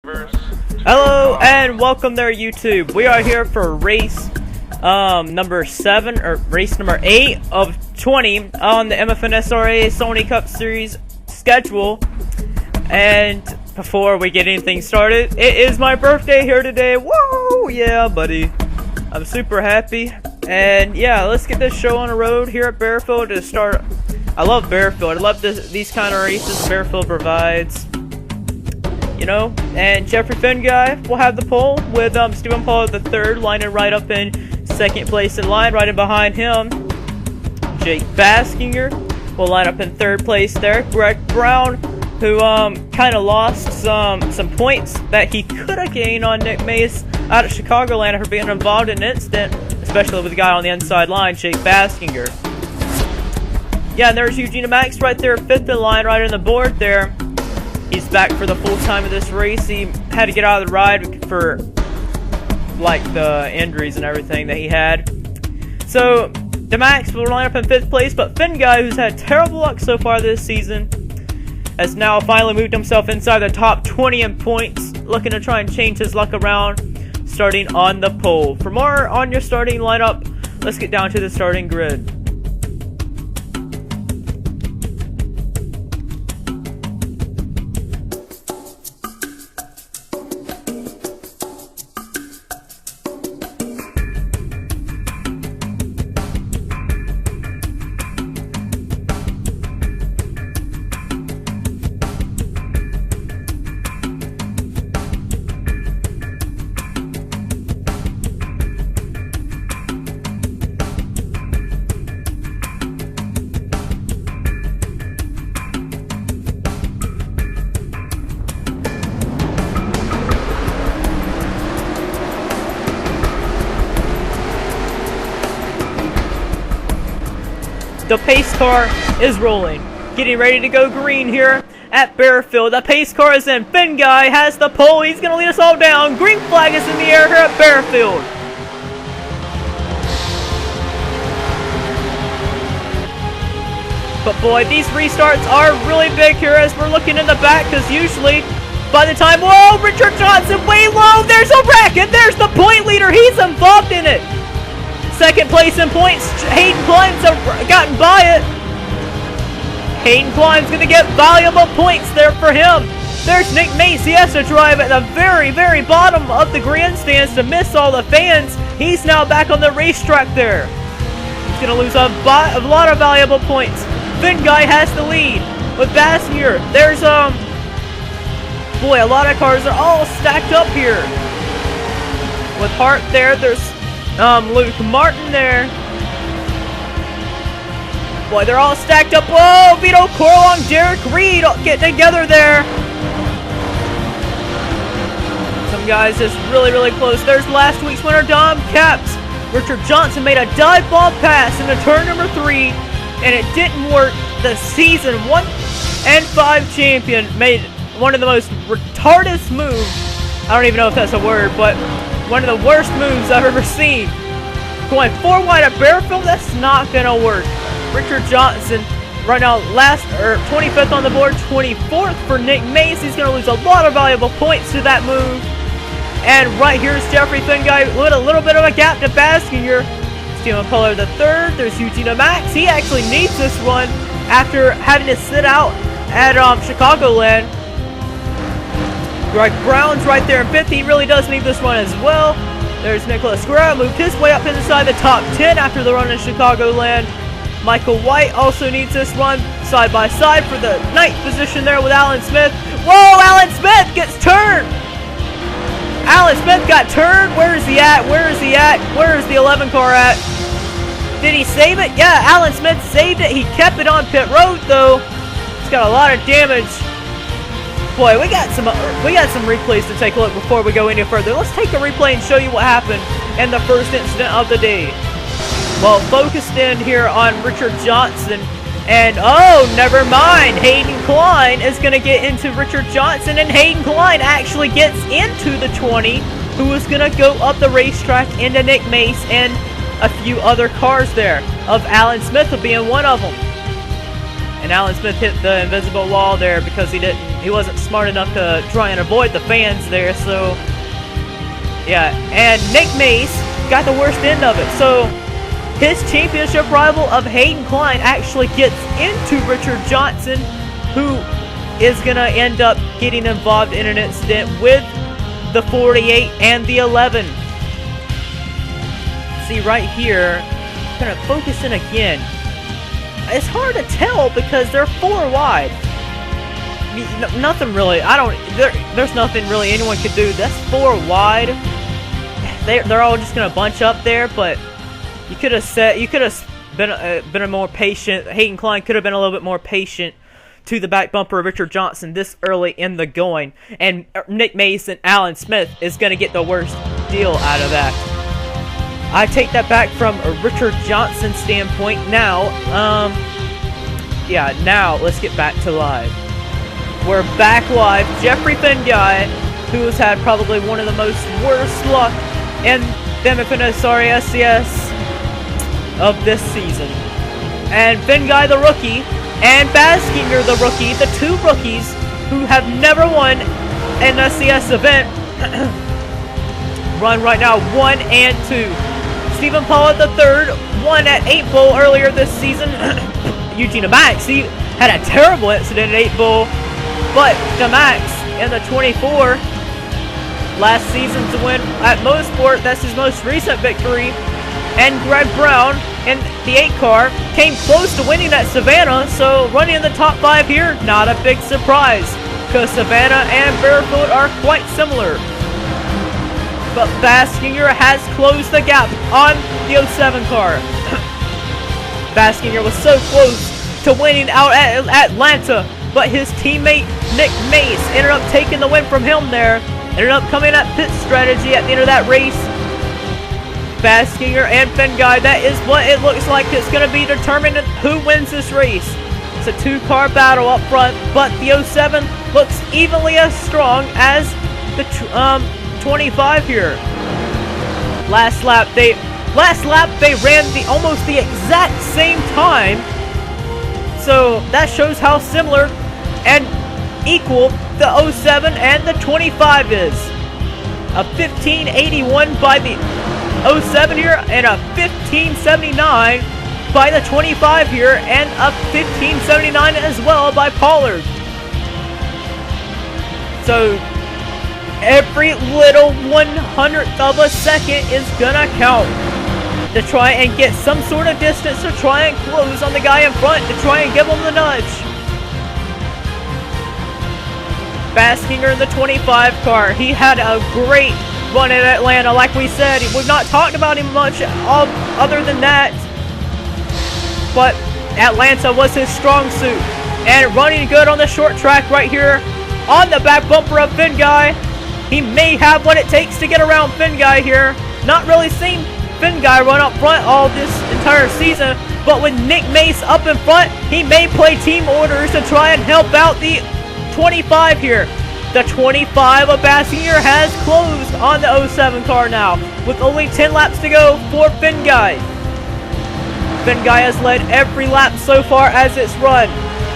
Hello and welcome there, YouTube. We are here for race number 7 or race number 8 of 20 on the MFNSRA Sony Cup Series schedule. And before we get anything started, it is my birthday here today. Whoa, yeah, buddy. I'm super happy. And yeah, let's get this show on the road here at Baerfield to start. I love Baerfield. I love these kind of races Baerfield provides. You know, and Jeffrey Finn guy will have the pole with Stephen Paul III lining right up in second place in line. Right in behind him, Jake Baskinger will line up in third place there. Greg Brown, who kind of lost some points that he could have gained on Nick Mace out of Chicagoland for being involved in an incident, especially with the guy on the inside line, Jake Baskinger. Yeah, and there's Eugene Max right there, fifth in line, right on the board there. He's back for the full time of this race. He had to get out of the ride for like the injuries and everything that he had. So the Max will line up in 5th place, but Finn guy, who's had terrible luck so far this season, has now finally moved himself inside the top 20 in points, looking to try and change his luck around, starting on the pole. For more on your starting lineup, let's get down to the starting grid. The pace car is rolling, getting ready to go green here at Baerfield. The pace car is in. Finn guy has the pole. He's going to lead us all down. Green flag is in the air here at Baerfield. But boy, these restarts are really big here as we're looking in the back, because usually by the time, whoa, Richard Johnson way low. There's a wreck, and there's the point leader. He's involved in it. Second place in points, Hayden Klein's gotten by it. Hayden Klein's going to get valuable points there for him. There's Nick Mace. He has to drive at the very, very bottom of the grandstands to miss all the fans. He's now back on the racetrack there. He's going to lose a lot of valuable points. Finn guy has the lead with Bassinger. There's, boy, a lot of cars are all stacked up here. With Hart there, there's Luke Martin there. Boy, they're all stacked up. Whoa, Vito Corlong, Derek Reed getting together there. Some guys just really close. There's last week's winner, Dom Capps. Richard Johnson made a dive ball pass into turn number 3, and it didn't work. The season 1 and 5 champion made one of the most retarded moves. I don't even know if that's a word, but one of the worst moves I've ever seen. Going 4 wide at Baerfield, that's not gonna work. Richard Johnson right now 25th on the board, 24th for Nick Mace. He's gonna lose a lot of valuable points to that move. And right here is Jeffrey Finn guy with a little bit of a gap to Baskinger. Stephen Paul III. There's Eugene Max. He actually needs this one after having to sit out at Chicagoland. Greg Brown's right there in 5th. He really does need this one as well. There's Nicholas Guerrero, moved his way up inside the top 10 after the run in Chicagoland. Michael White also needs this one side by side for the 9th position there with Alan Smith. Whoa, Alan Smith gets turned. Alan Smith got turned. Where is he at? Where is he at? Where is the 11 car at? Did he save it? Yeah, Alan Smith saved it. He kept it on pit road though. It's got a lot of damage. Boy, we got some replays to take a look before we go any further. Let's take a replay and show you what happened in the first incident of the day. Well, focused in here on Richard Johnson, and oh, never mind. Hayden Klein is going to get into Richard Johnson, and Hayden Klein actually gets into the 20, who is going to go up the racetrack into Nick Mace and a few other cars there, of Alan Smith being one of them. And Alan Smith hit the invisible wall there because he didn't he wasn't smart enough to try and avoid the fans there, so yeah. And Nick Mace got the worst end of it, so his championship rival of Hayden Klein actually gets into Richard Johnson, who is gonna end up getting involved in an incident with the 48 and the 11. See right here, I'm gonna focus in again. It's hard to tell because they're 4 wide. Nothing really. There's nothing really anyone could do. That's 4 wide. They're all just gonna bunch up there. But you could have been a more patient. Hayden Klein could have been a little bit more patient to the back bumper of Richard Johnson this early in the going. And Nick Mace and Alan Smith is gonna get the worst deal out of that. I take that back from a Richard Johnson standpoint. Now, now let's get back to live. We're back live. Jeffrey Finguy, who has had probably one of the most worst luck in the MFNSRA SCS of this season. And Finguy the rookie, and Baskinger the rookie, the 2 rookies who have never won an SCS event, run right now 1 and 2. Stephen Pollard III won at 8 Bowl earlier this season. Eugene Max, he had a terrible incident at 8 Bowl, but Max in the 24 last season's win at Mosport, that's his most recent victory. And Greg Brown in the 8 car came close to winning at Savannah, so running in the top 5 here, not a big surprise, because Savannah and Barefoot are quite similar. But Baskinger has closed the gap on the 07 car. Baskinger was so close to winning out at Atlanta, but his teammate Nick Mace ended up taking the win from him there. Ended up coming at pit strategy at the end of that race. Baskinger and Finguy, that is what it looks like. It's going to be determined who wins this race. It's a 2-car battle up front, but the 07 looks evenly as strong as the 25 here. Last lap they ran almost the exact same time, so that shows how similar and equal the 07 and the 25 is. A 1581 by the 07 here, and a 1579 by the 25 here, and a 1579 as well by Pollard. So every little 100th of a second is gonna count to try and get some sort of distance, to try and close on the guy in front, to try and give him the nudge. Baskinger in the 25 car, he had a great run in Atlanta. Like we said, we've not talked about him much other than that, but Atlanta was his strong suit, and running good on the short track right here on the back bumper of Finguy. He may have what it takes to get around Finguy here. Not really seen Finguy run up front all this entire season, but with Nick Mace up in front, he may play team orders to try and help out the 25 here. The 25 of Baskinger has closed on the 07 car now, with only 10 laps to go for Finguy. Finguy has led every lap so far as it's run.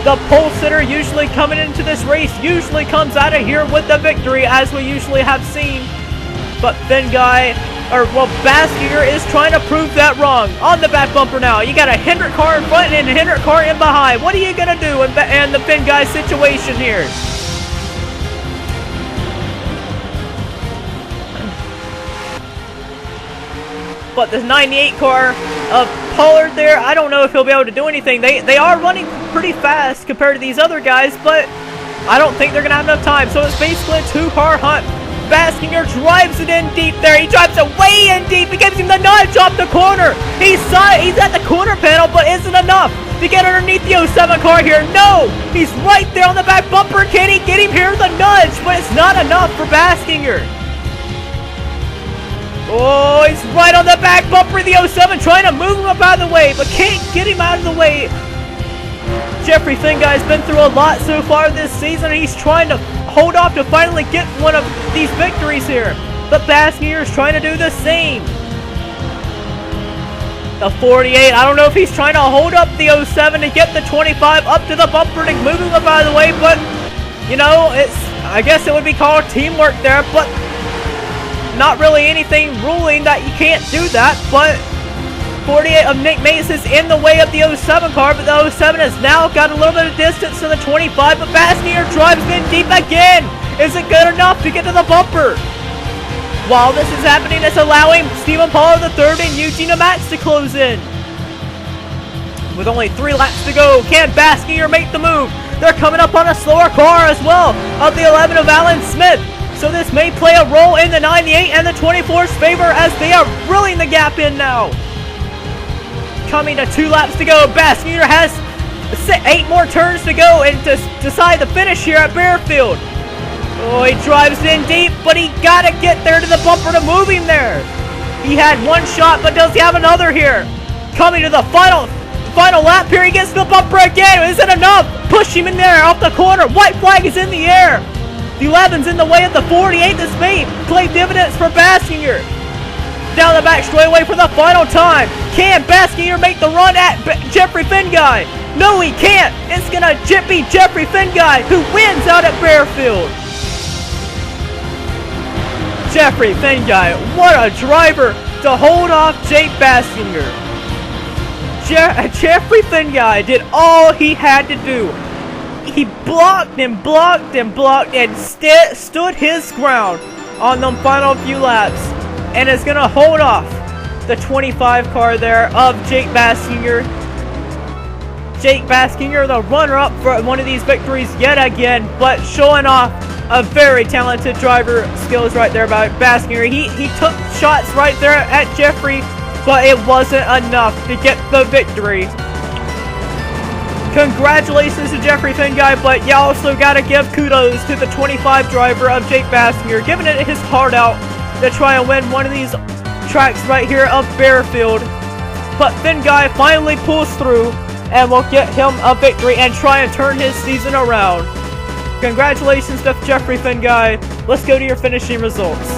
The pole sitter usually coming into this race usually comes out of here with the victory, as we usually have seen. But Baskinger is trying to prove that wrong. On the back bumper now, you got a Hendrick car in front and a Hendrick car in behind. What are you gonna do in the Finguy situation here? But the 98 car of Pollard there, I don't know if he'll be able to do anything. They are running pretty fast compared to these other guys, but I don't think they're going to have enough time. So it's basically a 2-car hunt. Baskinger drives it in deep there. He drives it way in deep. He gives him the nudge off the corner. He's at the corner panel, but isn't enough to get underneath the 07 car here. No, he's right there on the back bumper. Can he get him here? The nudge, but it's not enough for Baskinger. Oh, he's right on the back bumper of the 07, trying to move him up out of the way, but can't get him out of the way. Jeffrey Finguy's been through a lot so far this season, and he's trying to hold off to finally get one of these victories here. But Baskinger is trying to do the same. The 48, I don't know if he's trying to hold up the 07 to get the 25 up to the bumper to move him up out of the way, but You know, I guess it would be called teamwork there, but not really anything ruling that you can't do that. But 48 of Nick Mace is in the way of the 07 car, but the 07 has now got a little bit of distance to the 25, but Baskinger drives in deep again. Is it good enough to get to the bumper? While this is happening, it's allowing Stephen Pollard III and Eugene Max to close in. With only 3 laps to go, can Baskinger make the move? They're coming up on a slower car as well, of the 11 of Alan Smith. So this may play a role in the 98 and the 24's favor as they are reeling the gap in now. Coming to 2 laps to go, Baskinger has 8 more turns to go and to decide the finish here at Bearfield. Oh, he drives in deep, but he gotta get there to the bumper to move him there. He had 1 shot, but does he have another here? Coming to the final lap here, he gets to the bumper again. Is it enough? Push him in there off the corner. White flag is in the air. The 11's in the way of the 48. This may play dividends for Baskinger. Down the back straightaway for the final time. Can Baskinger make the run at Jeffrey Finguy? No, he can't. It's gonna be Jeffrey Finguy who wins out at Bearfield. Jeffrey Finguy, what a driver to hold off Jake Baskinger. Jeffrey Finguy did all he had to do. He blocked and blocked and blocked and stood his ground on the final few laps, and is going to hold off the 25 car there of Jake Baskinger. Jake Baskinger, the runner-up for one of these victories yet again, but showing off a very talented driver skills right there by Baskinger. He took shots right there at Jeffrey, but it wasn't enough to get the victory. Congratulations to Jeffrey Finguy, but you also gotta give kudos to the 25 driver of Jake Baskinger, giving it his heart out to try and win one of these tracks right here of Bearfield. But Finguy finally pulls through and will get him a victory and try and turn his season around. Congratulations to Jeffrey Finguy. Let's go to your finishing results.